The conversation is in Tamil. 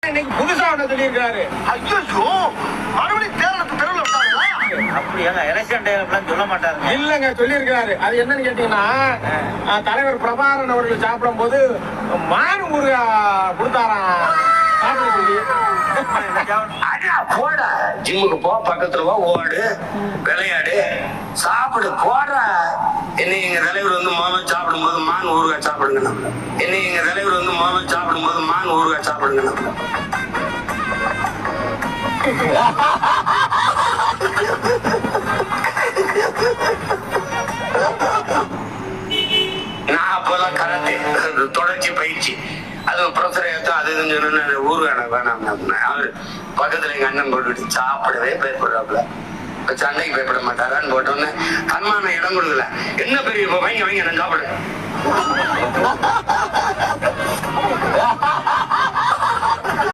இன்னைக்கு புதுசா ஒண்ணு சொல்லியிருக்காரு. ஐயோ மறுபடியும் தேர்தலுக்கு தெருவில் விட்டாங்களா? அப்படியாங்க எலெக்ஷன் டைம்லாம் சொல்ல மாட்டாங்க. இல்லங்க சொல்லியிருக்காரு. அது என்னன்னு கேட்டீங்கன்னா தலைவர் பிரபாகரன் அவர்கள் சாப்பிடும் போது மான் முருகா கொடுத்தாராம் சாப்பிட சொல்லி. போட ஜிம்முக்கு போ, பக்கத்துல போ, ஓடு, விளையாடு, சாப்பிடு, போடுற. என்னை எங்க தலைவர் வந்து முதல்ல சாப்பிடும் போது மான் ஊறுகாய் சாப்பிடுங்க நம்ம. என்னை எங்க தலைவர் வந்து முதல்ல சாப்பிடும் போது மான் ஊறுகாய் சாப்பிடுங்க நம்ம. நான் அப்பெல்லாம் கராத்தே தொடர்ச்சி பயிற்சி, அது ப்ரொஃபஸர் ஏற்ற அது இதுன்னு ஊறுகாய் வேணாம். அவரு பக்கத்துல எங்க அண்ணன் போட்டுட்டு சாப்பிடவே பயப்படுறாப்புல. சண்டைக்கு பயப்பட மாட்டாரான்னு போட்டோன்னு தன்மான இடம் கொடுக்கல. என்ன பெரிய வைங்க வைங்க நான் சாப்பிடுறேன்.